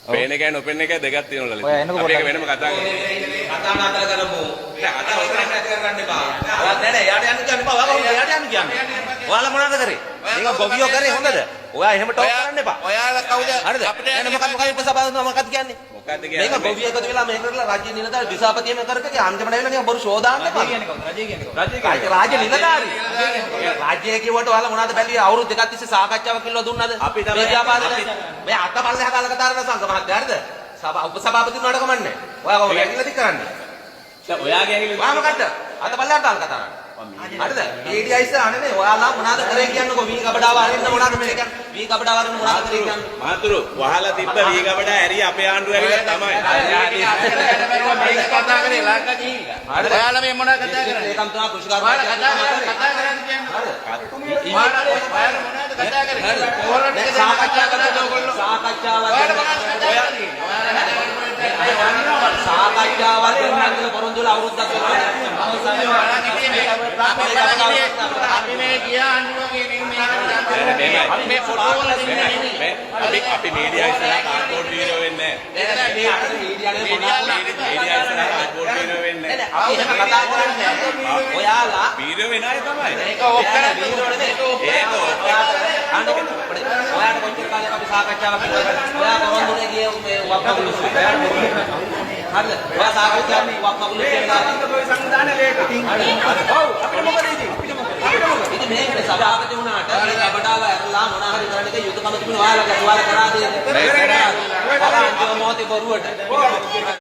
පේන එකයි නොපෙන එකයි දෙකක් තියෙනවා ලලිත. ඔය එන්නකො අපි ඒක වෙනම කතා කරමු. කතා නතර කරමු. නෑ කතා ඔතන නැති කරගන්න එපා. ඔයාලා නෑ නෑ එයාට යන්න කියන්න එපා. ඔයාලා කොහොමද එයාට යන්න කියන්නේ? ඔයාලා මොනවද කරේ? මේක ගොවියෝ කරේ හොඳද? ඔයා එහෙම ටෝක් කරන්න එපා. ඔයාලා කවුද? හරිද? එන්න මොකක්ද උපසභාව මොකක්ද කියන්නේ? මොකක්ද කියන්නේ? මේක ගොවියෝ එකතු වෙලා මේක කරලා රාජ්‍ය නිලධාරී දිසාපතියම කරකගේ අන්තිමට ඇවිල්ලා නිකන් බොරු ෂෝ දාන්න එපා. රාජ්‍ය නිලධාරී. රාජ්‍යයේ කිව්වට ඔයාලා මොනවද බැලුවේ? අවුරුදු දෙකක් තිස්සේ සාකච්ඡාවක් කිල්ලුවා දුන්නද? අපි තමයි මේ අතපල්ලෙහා කාලා කතා කරන සංඝ මහත්තයා හරිද? උපසභාපතිතුමාට කමන්නේ. ඔයා කොහොමද ඇඟිල්ලද කරන්නේ? දැන් ඔයාගේ ඇඟිලි ඔයා මොකද්ද? අතපල්ලෙහාට කතා කරන්නේ. හරිද? මීඩියා ඉස්සරහ නෙමෙයි. ඔයාලා මොනවද කරේ කියන්නකෝ. වී කබඩාව අරින්න මොනවද මේ කියන්නේ? වී කබඩාව අරින්න මොනවද කරේ කියන්නේ? මහතුරු වහලා තිබ්බ වී කබඩා ඇරිය අපේ ආණ්ඩුව ඇවිල්ලා තමයි. මේක කතා කරේ ලංකා ජීවිලා. හරිද? ඔයාලා මේ මොනවද කතා කරන්නේ? ඒකම් තමයි කුෂිකාරෝ කතා කරන්නේ කියන්නේ. ඔයාලා මොනවද කතා කරන්නේ? ඕගොල්ලෝ සාකච්ඡා කරලා ඕගොල්ලෝ සාකච්ඡාවක් සාකච්ඡාවක් කරන්න පොරොන්දුල අවුරුද්දක් අපි මේ ගියා අන්නුවගේ මේ ෆොටෝ වල අපි මීඩියා ඉස්සරහා කාඩ්බෝඩ් වීඩියෝ වෙන්නේ නැහැ. මීඩියා ඉස්සරහා කාඩ්බෝඩ් වීඩියෝ වෙන්නේ නැහැ. අපි එහෙම කතා කරන්නේ නැහැ. ඔයාලා වීඩියෝ වෙන අය තමයි. මේක ඔෆ් කරලා වීඩියෝ නෙමෙයි. ඒක ඔයාලට කොච්චර කාලයක් අපි සාකච්ඡාවක් කළාද? ඔයා පොරොන්දුනේ ගියේ මේ වක්මගුලුසු. හරිද? ඔයා සාකච්ඡාවේ වක්මගුලුසු කියන සංවිධානය ලේට. ඔව් අපිට මොකද ඉතින්? ඉතින් මේක සභාපති වුණාට මේ කබඩාව ඇරලා මොනවා හරි කරන්න එක යුතුයකම තිබුණා. ඔයාලා කරා දෙන්නේ. අර අන්තිම මොහොතේ බොරුවට.